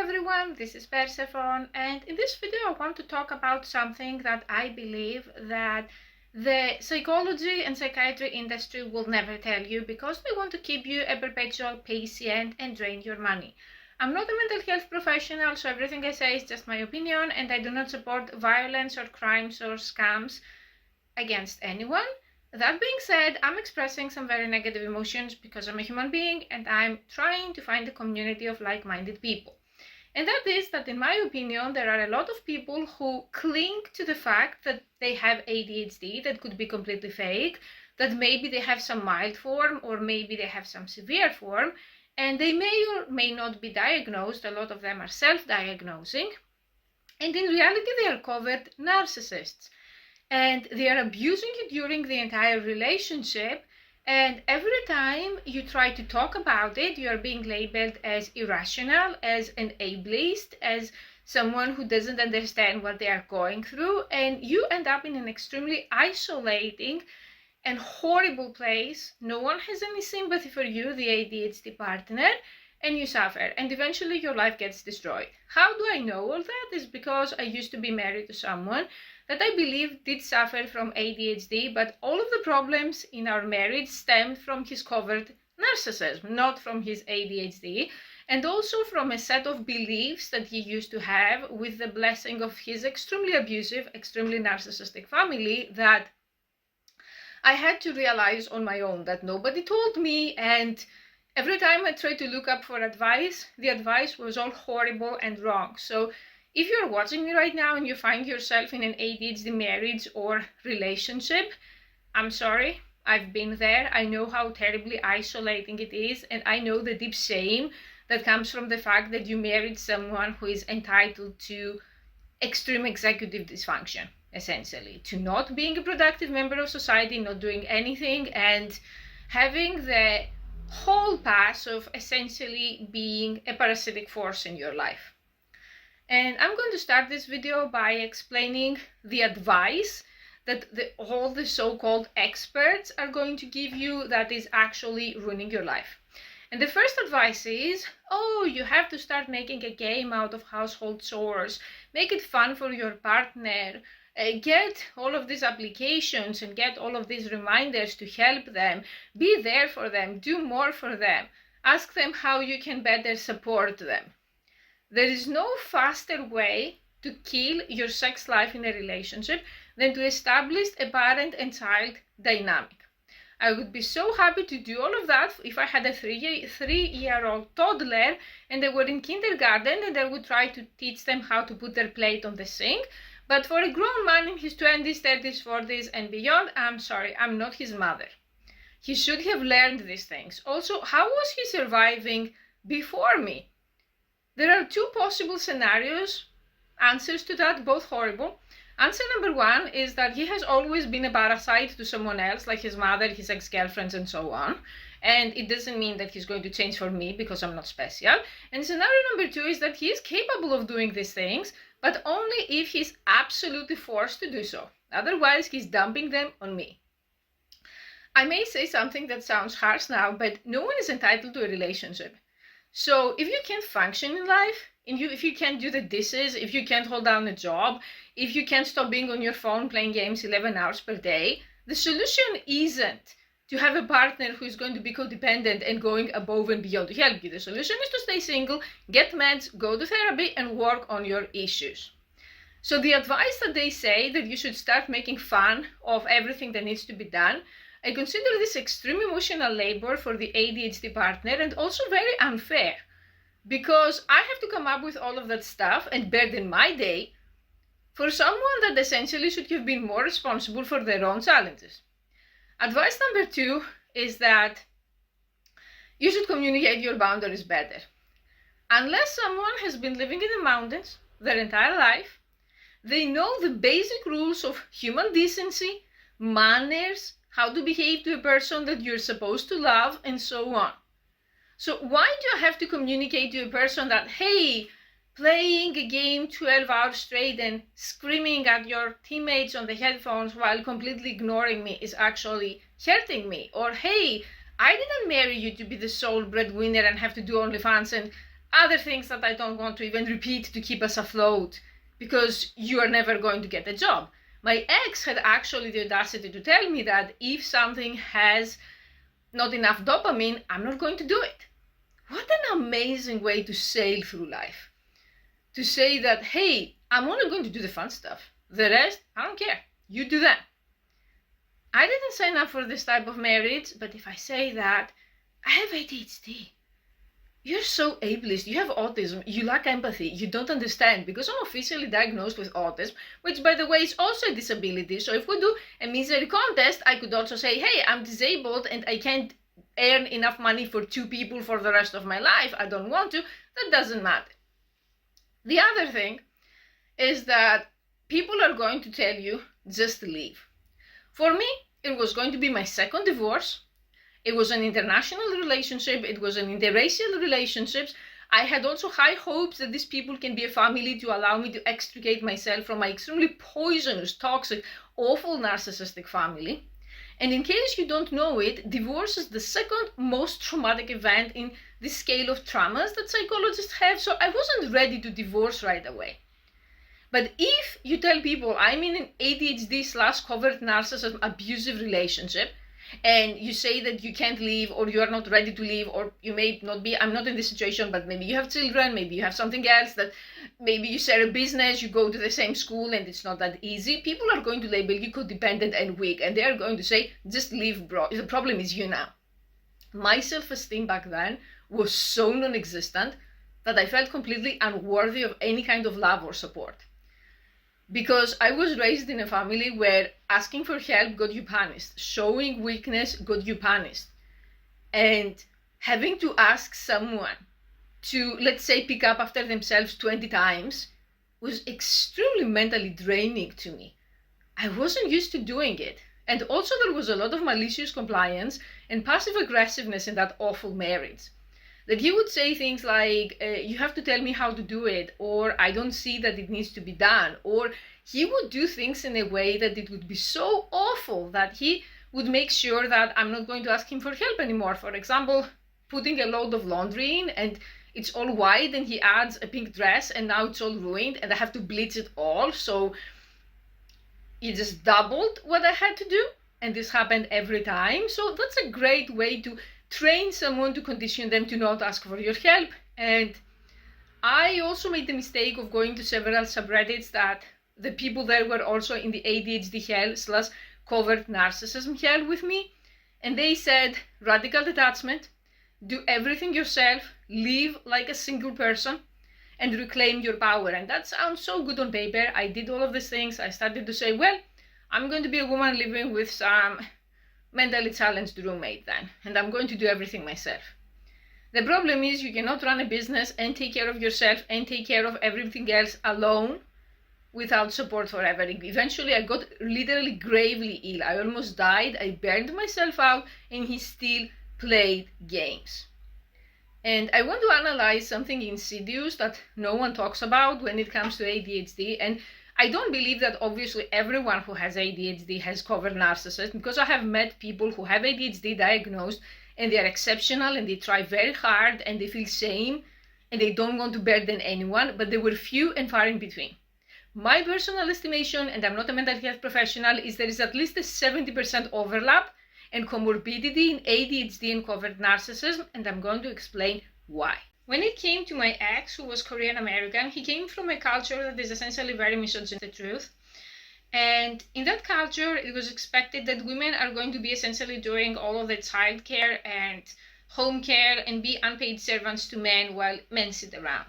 everyone, this is Persephone, and in this video I want to talk about something that I believe that the psychology and psychiatry industry will never tell you because they want to keep you a perpetual patient and drain your money. I'm not a mental health professional, so everything I say is just my opinion, and I do not support violence or crimes or scams against anyone. That being said, I'm expressing some very negative emotions because I'm a human being and I'm trying to find a community of like-minded people. And that is that, in my opinion, there are a lot of people who cling to the fact that they have ADHD that could be completely fake, that maybe they have some mild form or maybe they have some severe form, and they may or may not be diagnosed. A lot of them are self-diagnosing, and in reality they are covert narcissists. And they are abusing you during the entire relationship, and every time you try to talk about it, you are being labeled as irrational, as an ableist, as someone who doesn't understand what they are going through, and you end up in an extremely isolating and horrible place. No one has any sympathy for you, the ADHD partner, and you suffer, and eventually your life gets destroyed. How do I know all that? Is because I used to be married to someone that I believe did suffer from ADHD, but all of the problems in our marriage stemmed from his covert narcissism, not from his ADHD, and also from a set of beliefs that he used to have with the blessing of his extremely abusive, extremely narcissistic family that I had to realize on my own that nobody told me, and every time I tried to look up for advice, the advice was all horrible and wrong. So if you're watching me right now and you find yourself in an ADHD marriage or relationship, I'm sorry, I've been there. I know how terribly isolating it is, and I know the deep shame that comes from the fact that you married someone who is entitled to extreme executive dysfunction, essentially, to not being a productive member of society, not doing anything, and having the whole pass of essentially being a parasitic force in your life. And I'm going to start this video by explaining the advice that all the so-called experts are going to give you that is actually ruining your life. And the first advice is, oh, you have to start making a game out of household chores, make it fun for your partner, get all of these applications and get all of these reminders to help them, be there for them, do more for them, ask them how you can better support them. There is no faster way to kill your sex life in a relationship than to establish a parent and child dynamic. I would be so happy to do all of that if I had a three-year-old toddler and they were in kindergarten and I would try to teach them how to put their plate on the sink. But for a grown man in his 20s, 30s, 40s and beyond, I'm sorry, I'm not his mother. He should have learned these things. Also, how was he surviving before me? There are two possible scenarios, answers to that, both horrible. Answer number one is that he has always been a parasite to someone else, like his mother, his ex-girlfriends, and so on. And it doesn't mean that he's going to change for me because I'm not special. And scenario number two is that he is capable of doing these things, but only if he's absolutely forced to do so. Otherwise, he's dumping them on me. I may say something that sounds harsh now, but no one is entitled to a relationship. So if you can't function in life, if you can't do the dishes, if you can't hold down a job, if you can't stop being on your phone playing games 11 hours per day, the solution isn't to have a partner who is going to be codependent and going above and beyond to help you. The solution is to stay single, get meds, go to therapy, and work on your issues. So the advice that they say that you should start making fun of everything that needs to be done, I consider this extreme emotional labor for the ADHD partner and also very unfair, because I have to come up with all of that stuff and burden my day for someone that essentially should have been more responsible for their own challenges. Advice number two is that you should communicate your boundaries better. Unless someone has been living in the mountains their entire life, they know the basic rules of human decency, manners, how to behave to a person that you're supposed to love, and so on. So why do I have to communicate to a person that, hey, playing a game 12 hours straight and screaming at your teammates on the headphones while completely ignoring me is actually hurting me? Or, hey, I didn't marry you to be the sole breadwinner and have to do OnlyFans, and other things that I don't want to even repeat to keep us afloat, because you are never going to get a job. My ex had actually the audacity to tell me that if something has not enough dopamine, I'm not going to do it. What an amazing way to sail through life. To say that, hey, I'm only going to do the fun stuff. The rest, I don't care. You do that. I didn't sign up for this type of marriage, but if I say that I have ADHD, you're so ableist, you have autism, you lack empathy, you don't understand, because I'm officially diagnosed with autism, which by the way is also a disability. So if we do a misery contest, I could also say, hey, I'm disabled and I can't earn enough money for 2 people for the rest of my life. I don't want to. That doesn't matter. The other thing is that people are going to tell you, just leave. For me, it was going to be my second divorce. It was an international relationship. It was an interracial relationship. I had also high hopes that these people can be a family to allow me to extricate myself from my extremely poisonous, toxic, awful, narcissistic family. And in case you don't know it, divorce is the second most traumatic event in the scale of traumas that psychologists have. So I wasn't ready to divorce right away. But if you tell people I'm in an ADHD/covert narcissism abusive relationship, and you say that you can't leave, or you are not ready to leave, or you may not be, I'm not in this situation, but maybe you have children, maybe you have something else, that maybe you share a business, you go to the same school, and it's not that easy, people are going to label you codependent and weak, and they are going to say, just leave, bro. The problem is you now. My self-esteem back then was so non-existent that I felt completely unworthy of any kind of love or support. Because I was raised in a family where asking for help got you punished, showing weakness got you punished. And having to ask someone to, let's say, pick up after themselves 20 times was extremely mentally draining to me. I wasn't used to doing it. And also there was a lot of malicious compliance and passive aggressiveness in that awful marriage. That he would say things like, you have to tell me how to do it, or I don't see that it needs to be done, or he would do things in a way that it would be so awful that he would make sure that I'm not going to ask him for help anymore. For example, putting a load of laundry in and it's all white and he adds a pink dress and now it's all ruined and I have to bleach it all. So he just doubled what I had to do, and this happened every time. So that's a great way to train someone, to condition them to not ask for your help. And I also made the mistake of going to several subreddits that the people there were also in the ADHD hell/covert narcissism hell with me. And they said, radical detachment, do everything yourself, live like a single person, and reclaim your power. And that sounds so good on paper. I did all of these things. I started to say, well, I'm going to be a woman living with some mentally challenged roommate then, and I'm going to do everything myself. The problem is you cannot run a business and take care of yourself and take care of everything else alone without support forever. Eventually I got literally gravely ill. I almost died. I burned myself out, and he still played games. And I want to analyze something insidious that no one talks about when it comes to ADHD. And I don't believe that obviously everyone who has ADHD has covert narcissism, because I have met people who have ADHD diagnosed and they are exceptional and they try very hard and they feel shame and they don't want to burden anyone, but they were few and far in between. My personal estimation, and I'm not a mental health professional, is there is at least a 70% overlap and comorbidity in ADHD and covert narcissism, and I'm going to explain why. When it came to my ex, who was Korean American, he came from a culture that is essentially very misogynistic, the truth. And in that culture, it was expected that women are going to be essentially doing all of the childcare and home care and be unpaid servants to men while men sit around.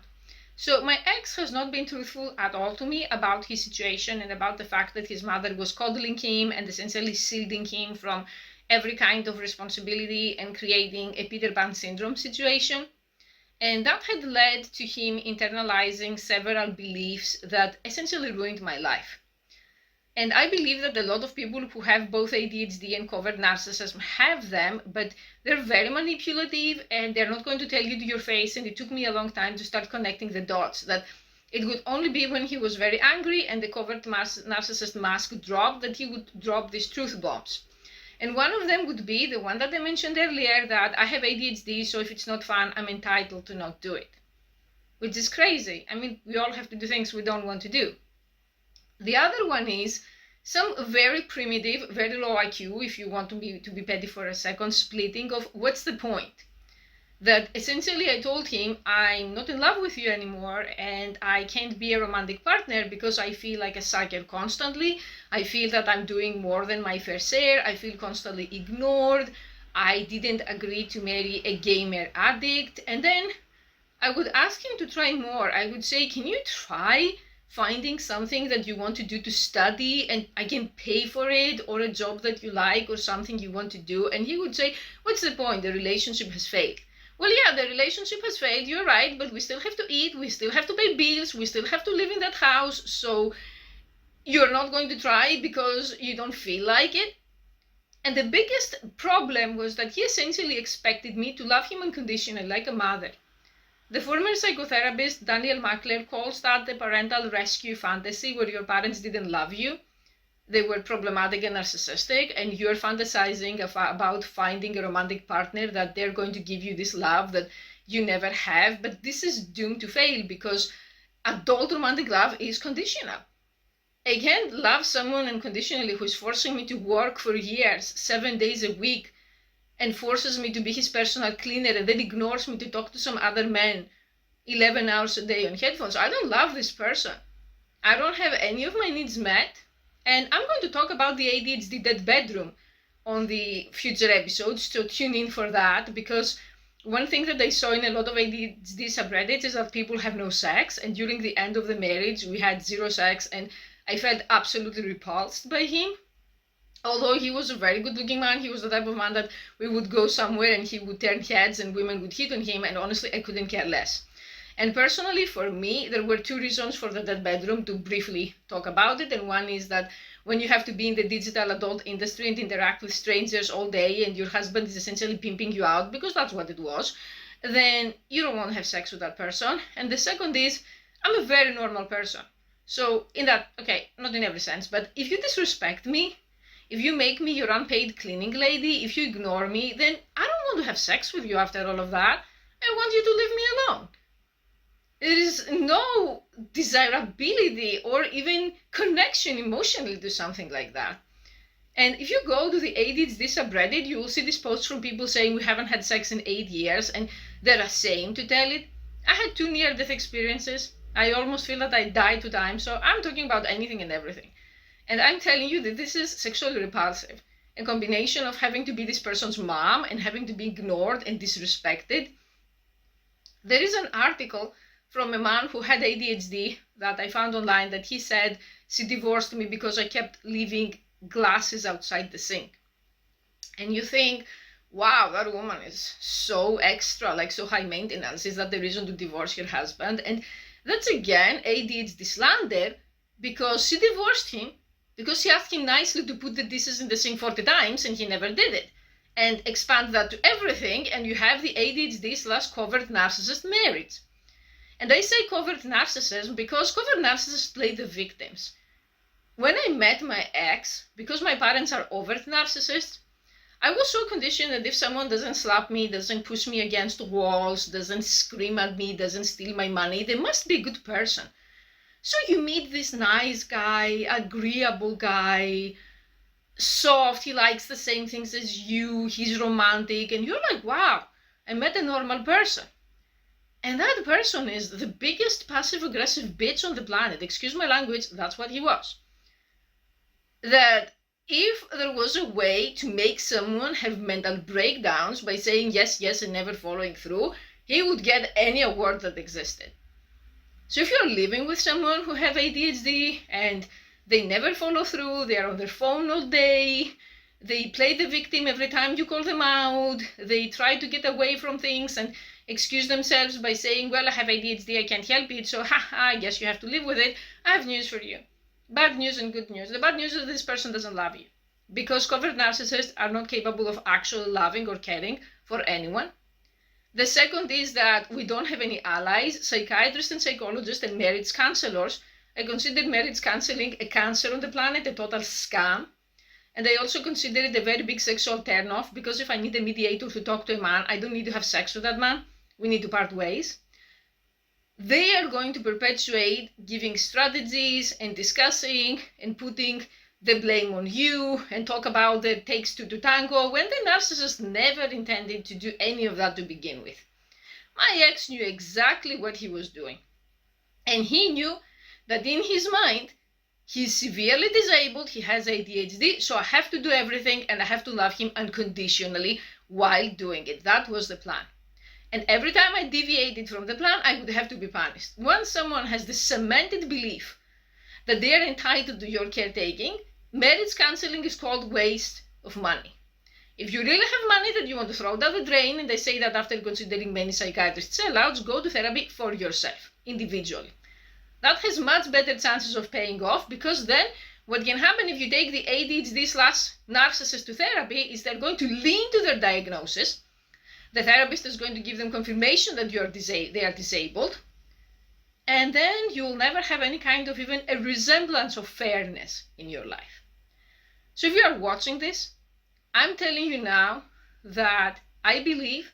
So my ex has not been truthful at all to me about his situation and about the fact that his mother was coddling him and essentially shielding him from every kind of responsibility and creating a Peter Pan syndrome situation. And that had led to him internalizing several beliefs that essentially ruined my life. And I believe that a lot of people who have both ADHD and covert narcissism have them, but they're very manipulative and they're not going to tell you to your face. And it took me a long time to start connecting the dots, that it would only be when he was very angry and the covert narcissist mask dropped that he would drop these truth bombs. And one of them would be the one that I mentioned earlier, that I have ADHD, so if it's not fun, I'm entitled to not do it. which is crazy. I mean, we all have to do things we don't want to do. The other one is some very primitive, very low IQ, if you want to be petty for a second, splitting of what's the point? That essentially I told him, I'm not in love with you anymore and I can't be a romantic partner because I feel like a sucker constantly. I feel that I'm doing more than my fair share. I feel constantly ignored. I didn't agree to marry a gamer addict. And then I would ask him to try more. I would say, can you try finding something that you want to do to study and I can pay for it, or a job that you like or something you want to do? And he would say, what's the point? The relationship has failed. Well, yeah, the relationship has failed, you're right, but we still have to eat, we still have to pay bills, we still have to live in that house, so you're not going to try because you don't feel like it? And the biggest problem was that he essentially expected me to love him unconditionally, like a mother. The former psychotherapist Daniel Mackler calls that the parental rescue fantasy, where your parents didn't love you. They were problematic and narcissistic, and you're fantasizing about finding a romantic partner that they're going to give you this love that you never have. But this is doomed to fail because adult romantic love is conditional. I can't love someone unconditionally who's forcing me to work for years, 7 days a week, and forces me to be his personal cleaner and then ignores me to talk to some other man 11 hours a day on headphones. I don't love this person. I don't have any of my needs met. And I'm going to talk about the ADHD dead bedroom on the future episodes, so tune in for that, because one thing that I saw in a lot of ADHD subreddits is that people have no sex, and during the end of the marriage we had zero sex, and I felt absolutely repulsed by him. Although he was a very good looking man, he was the type of man that we would go somewhere and he would turn heads and women would hit on him, and honestly I couldn't care less. And personally, for me, there were two reasons for the dead bedroom, to briefly talk about it. And one is that when you have to be in the digital adult industry and interact with strangers all day, and your husband is essentially pimping you out, because that's what it was, then you don't want to have sex with that person. And the second is, I'm a very normal person. So in that, okay, not in every sense, but if you disrespect me, if you make me your unpaid cleaning lady, if you ignore me, then I don't want to have sex with you after all of that. I want you to leave me alone. There is no desirability or even connection emotionally to something like that. And if you go to the ADHD subreddit, you will see these posts from people saying we haven't had sex in 8 years and they're ashamed to tell it. I had 2 near-death experiences. I almost feel that I died 2 times, so I'm talking about anything and everything. And I'm telling you that this is sexually repulsive. A combination of having to be this person's mom and having to be ignored and disrespected. There is an article from a man who had ADHD that I found online, that he said she divorced me because I kept leaving glasses outside the sink. And you think, wow, that woman is so extra, like so high maintenance. Is that the reason to divorce your husband? And that's again ADHD slander, because she divorced him because she asked him nicely to put the dishes in the sink 40 times and he never did it. And expand that to everything and you have the ADHD/covert narcissist marriage. And I say covert narcissism because covert narcissists play the victims. When I met my ex, because my parents are overt narcissists, I was so conditioned that if someone doesn't slap me, doesn't push me against walls, doesn't scream at me, doesn't steal my money, they must be a good person. So you meet this nice guy, agreeable guy, soft, he likes the same things as you, he's romantic, and you're like, wow, I met a normal person. And that person is the biggest passive-aggressive bitch on the planet. Excuse my language, that's what he was. That if there was a way to make someone have mental breakdowns by saying yes, yes, and never following through, he would get any award that existed. So if you're living with someone who have ADHD and they never follow through, they are on their phone all day, they play the victim every time you call them out, they try to get away from things and excuse themselves by saying, well, I have ADHD, I can't help it, so I guess you have to live with it. I have news for you. Bad news and good news. The bad news is this person doesn't love you, because covert narcissists are not capable of actually loving or caring for anyone. The second is that we don't have any allies. Psychiatrists and psychologists and marriage counselors, I consider marriage counseling a cancer on the planet, a total scam. And I also consider it a very big sexual turn-off, because if I need a mediator to talk to a man, I don't need to have sex with that man. We need to part ways. they are going to perpetuate giving strategies and discussing and putting the blame on you and talk about the takes two to tango when the narcissist never intended to do any of that to begin with. My ex knew exactly what he was doing. And he knew that in his mind, he's severely disabled, he has ADHD, so I have to do everything and I have to love him unconditionally while doing it. That was the plan. And every time I deviated from the plan, I would have to be punished. Once someone has the cemented belief that they are entitled to your caretaking, marriage counseling is called waste of money. If you really have money that you want to throw down the drain, and they say that after considering many psychiatrists' sellouts, go to therapy for yourself, individually. That has much better chances of paying off, because then what can happen if you take the ADHD/narcissist to therapy is they're going to lean to their diagnosis. The therapist is going to give them confirmation that they are disabled, and then you'll never have any kind of even a resemblance of fairness in your life. So if you are watching this, I'm telling you now that I believe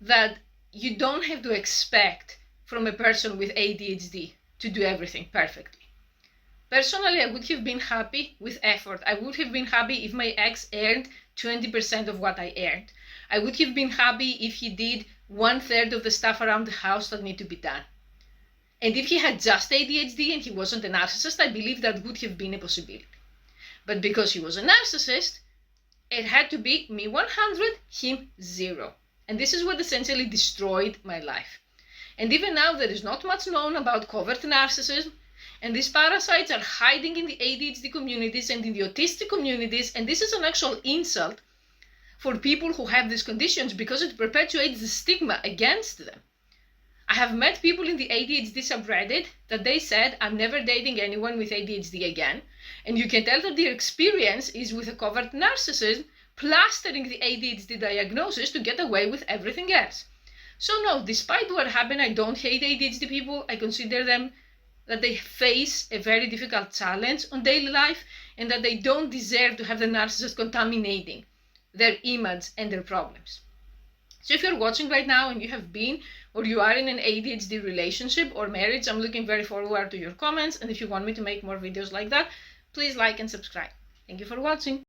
that you don't have to expect from a person with ADHD to do everything perfectly. Personally, I would have been happy with effort. I would have been happy if my ex earned 20% of what I earned. I would have been happy if he did 1/3 of the stuff around the house that need to be done. And if he had just ADHD and he wasn't a narcissist, I believe that would have been a possibility. But because he was a narcissist, it had to be me 100, him 0. And this is what essentially destroyed my life. And even now, there is not much known about covert narcissism. And these parasites are hiding in the ADHD communities and in the autistic communities. And this is an actual insult for people who have these conditions, because it perpetuates the stigma against them. I have met people in the ADHD subreddit that they said, I'm never dating anyone with ADHD again. And you can tell that their experience is with a covert narcissism, plastering the ADHD diagnosis to get away with everything else. So no, despite what happened, I don't hate ADHD people. I consider them that they face a very difficult challenge on daily life, and that they don't deserve to have the narcissist contaminating their image and their problems. So if you're watching right now and you have been or you are in an ADHD relationship or marriage, I'm looking very forward to your comments. And if you want me to make more videos like that, please like and subscribe. Thank you for watching.